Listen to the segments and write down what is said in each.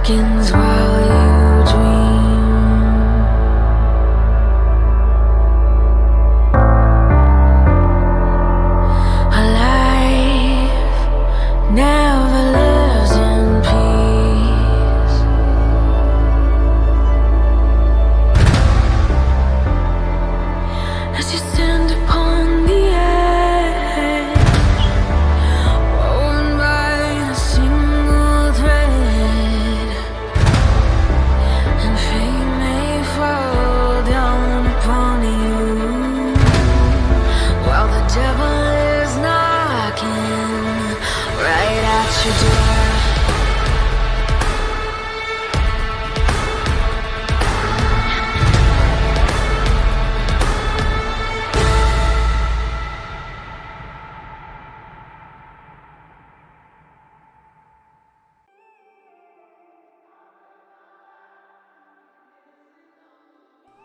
seconds while you dream. A life never lives in peace. As you stand upon the edge, woven by a single thread, and fate may fall down upon you, while the devil is knocking right at your door.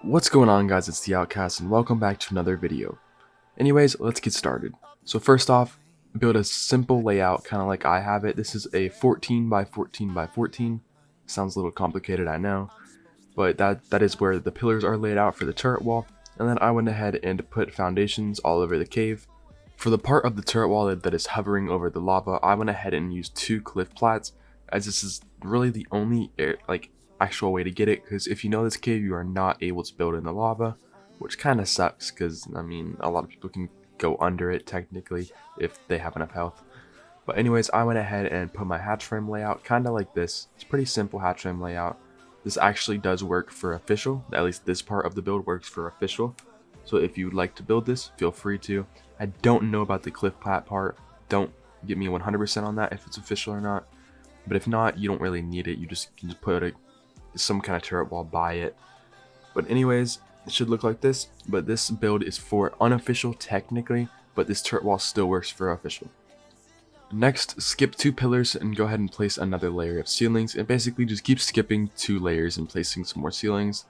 What's going on, guys? It's the Outcasts and welcome back to another video. Anyways, let's get started. So first off, build a simple layout kind of like I have it. This is a 14 by 14 by 14. Sounds a little complicated, I know, but that is where the pillars are laid out for the turret wall. And then I went ahead and put foundations all over the cave. For the part of the turret wall that is hovering over the lava, I went ahead and used 2 cliff plats, as this is really the only actual way to get it, because if you know this cave, you are not able to build in the lava, which kind of sucks, because I mean, a lot of people can go under it technically if they have enough health. But anyways, I went ahead and put my hatch frame layout kind of like this. It's pretty simple hatch frame layout. This actually does work for official, at least this part of the build works for official. So if you would like to build this, feel free to. I don't know about the cliff plat part, don't get me 100% on that if it's official or not, but if not, you don't really need it. You can just put some kind of turret wall by it. But anyways, it should look like this, but this build is for unofficial technically, but this turret wall still works for official. Next, skip 2 pillars and go ahead and place another layer of ceilings, and basically just keep skipping 2 layers and placing some more ceilings,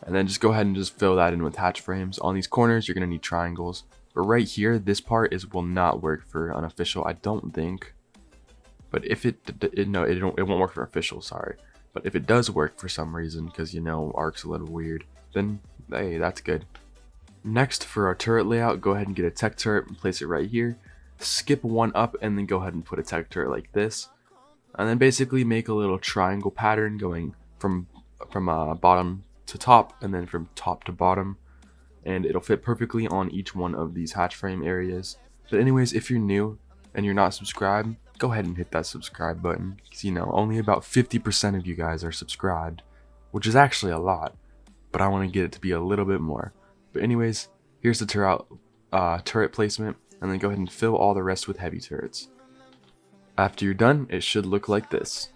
and then just go ahead and just fill that in with hatch frames. On these corners you're going to need triangles, but right here this part will not work for unofficial, I don't think. But if it won't work for official, sorry. But if it does work for some reason, because you know ARK's a little weird, then hey, that's good. Next, for our turret layout, go ahead and get a tech turret and place it right here. Skip 1 up and then go ahead and put a tech turret like this, and then basically make a little triangle pattern going from bottom to top and then from top to bottom, and it'll fit perfectly on each one of these hatch frame areas. But anyways, if you're new and you're not subscribed, go ahead and hit that subscribe button, because you know only about 50% of you guys are subscribed, which is actually a lot, but I want to get it to be a little bit more. But anyways, here's the turret placement, and then go ahead and fill all the rest with heavy turrets. After you're done, it should look like this.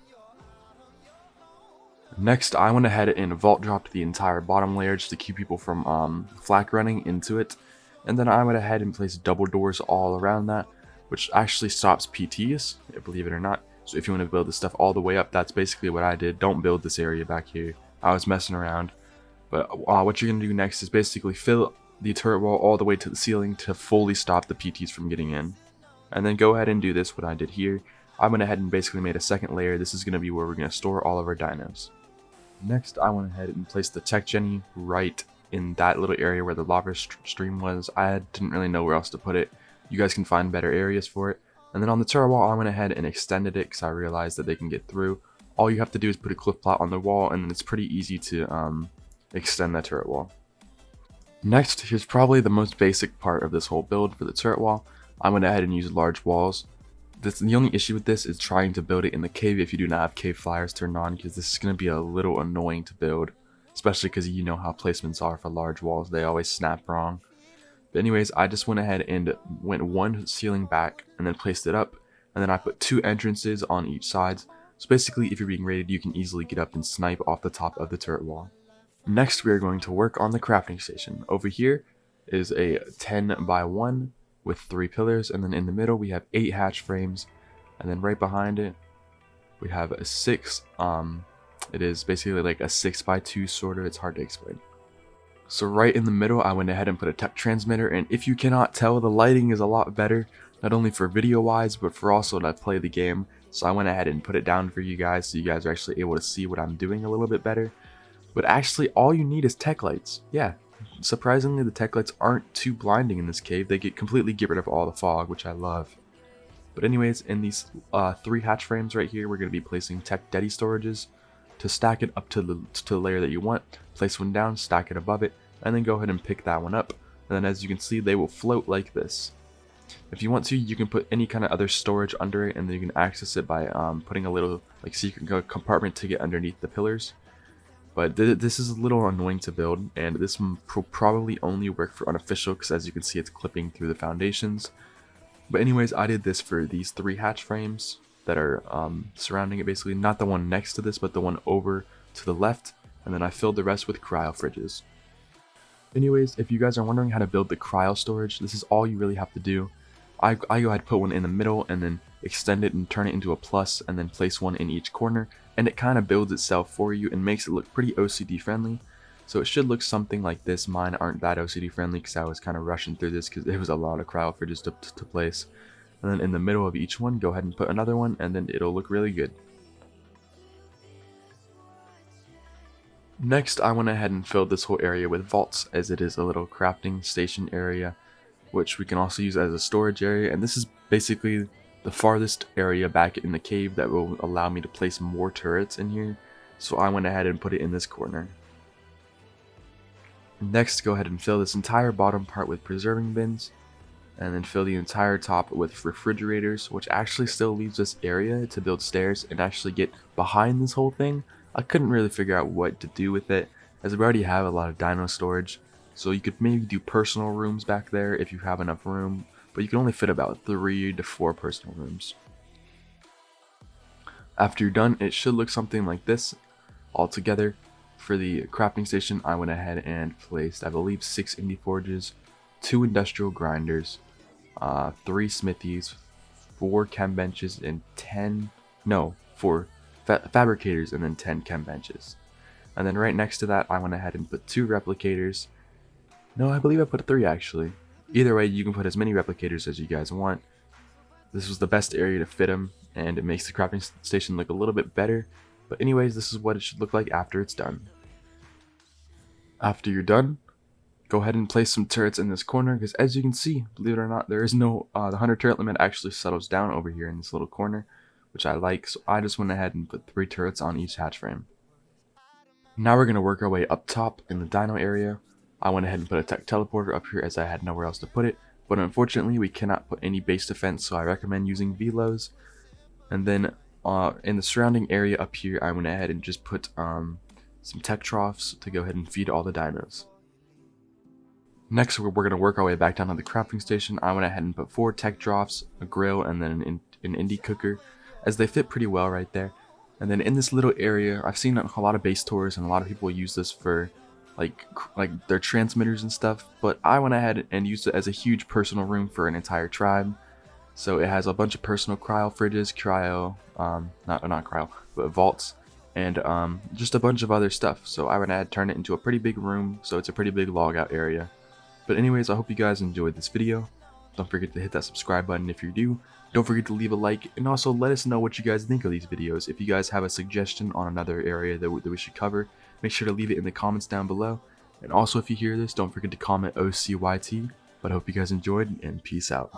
Next, I went ahead and vault dropped the entire bottom layer just to keep people from flak running into it, and then I went ahead and placed double doors all around that, which actually stops PTs, believe it or not. So if you want to build this stuff all the way up, that's basically what I did. Don't build this area back here. I was messing around. But what you're going to do next is basically fill the turret wall all the way to the ceiling to fully stop the PTs from getting in. And then go ahead and do this, what I did here. I went ahead and basically made a second layer. This is going to be where we're going to store all of our dinos. Next, I went ahead and placed the tech Jenny right in that little area where the lava stream was. I didn't really know where else to put it. You guys can find better areas for it. And then on the turret wall, I went ahead and extended it because I realized that they can get through. All you have to do is put a cliff plat on the wall, and then it's pretty easy to extend that turret wall. Next, here's probably the most basic part of this whole build for the turret wall. I went ahead and used large walls. The only issue with this is trying to build it in the cave if you do not have cave flyers turned on, because this is going to be a little annoying to build, especially because you know how placements are for large walls. They always snap wrong. But anyways, I just went ahead and went 1 ceiling back and then placed it up, and then I put 2 entrances on each side. So basically, if you're being raided, you can easily get up and snipe off the top of the turret wall. Next, we are going to work on the crafting station. Over here is a 10 by 1 with 3 pillars, and then in the middle we have 8 hatch frames, and then right behind it we have a 6. It is basically like a 6 by 2 sort of. It's hard to explain. So right in the middle, I went ahead and put a tech transmitter, and if you cannot tell, the lighting is a lot better, not only for video wise, but for also to play the game. So I went ahead and put it down for you guys so you guys are actually able to see what I'm doing a little bit better. But actually all you need is tech lights. Yeah, surprisingly the tech lights aren't too blinding in this cave. They completely get rid of all the fog, which I love. But anyways, in these 3 hatch frames right here, we're going to be placing tech Deddy storages. To stack it up to the layer that you want, place one down, stack it above it, and then go ahead and pick that one up. And then as you can see, they will float like this. If you want to, you can put any kind of other storage under it, and then you can access it by putting a little like secret compartment to get underneath the pillars. But this is a little annoying to build, and this will probably only work for unofficial because as you can see it's clipping through the foundations. But anyways, I did this for these 3 hatch frames that are surrounding it, basically not the one next to this but the one over to the left, and then I filled the rest with cryo fridges. Anyways, if you guys are wondering how to build the cryo storage, this is all you really have to do. I go ahead and put one in the middle and then extend it and turn it into a plus and then place one in each corner, and it kind of builds itself for you and makes it look pretty OCD friendly. So it should look something like this. Mine aren't that OCD friendly because I was kind of rushing through this because there was a lot of cryo fridges to place. And then in the middle of each one, go ahead and put another one, and then it'll look really good. Next, I went ahead and filled this whole area with vaults, as it is a little crafting station area, which we can also use as a storage area. And this is basically the farthest area back in the cave that will allow me to place more turrets in here. So I went ahead and put it in this corner. Next, go ahead and fill this entire bottom part with preserving bins, and then fill the entire top with refrigerators, which actually still leaves this area to build stairs and actually get behind this whole thing. I couldn't really figure out what to do with it, as we already have a lot of dino storage, so you could maybe do personal rooms back there if you have enough room, but you can only fit about 3 to 4 personal rooms. After you're done, it should look something like this all together. For the crafting station, I went ahead and placed, I believe, 6 indie forges, 2 industrial grinders, 3 smithies, 4 chem benches, and 4 fabricators, and then 10 chem benches. And then right next to that, I went ahead and put 2 replicators. No, I believe I put 3 actually. Either way, you can put as many replicators as you guys want. This was the best area to fit them, and it makes the crafting station look a little bit better. But anyways, this is what it should look like after it's done. After you're done, go ahead and place some turrets in this corner, because as you can see, believe it or not, there is no, the 100 turret limit actually settles down over here in this little corner, which I like, so I just went ahead and put 3 turrets on each hatch frame. Now we're going to work our way up top in the dino area. I went ahead and put a tech teleporter up here as I had nowhere else to put it, but unfortunately we cannot put any base defense, so I recommend using velos. And then in the surrounding area up here, I went ahead and just put some tech troughs to go ahead and feed all the dinos. Next, we're going to work our way back down to the crafting station. I went ahead and put 4 tech troughs, a grill, and then an indie cooker, as they fit pretty well right there. And then in this little area, I've seen a lot of base tours and a lot of people use this for like their transmitters and stuff, but I went ahead and used it as a huge personal room for an entire tribe. So it has a bunch of personal cryo fridges, not cryo, but vaults, and just a bunch of other stuff. So I went ahead and turned it into a pretty big room, so it's a pretty big log out area. But anyways, I hope you guys enjoyed this video. Don't forget to hit that subscribe button if you do. Don't forget to leave a like, and also let us know what you guys think of these videos. If you guys have a suggestion on another area that we should cover, make sure to leave it in the comments down below. And also, if you hear this, don't forget to comment OCYT. But I hope you guys enjoyed, and peace out.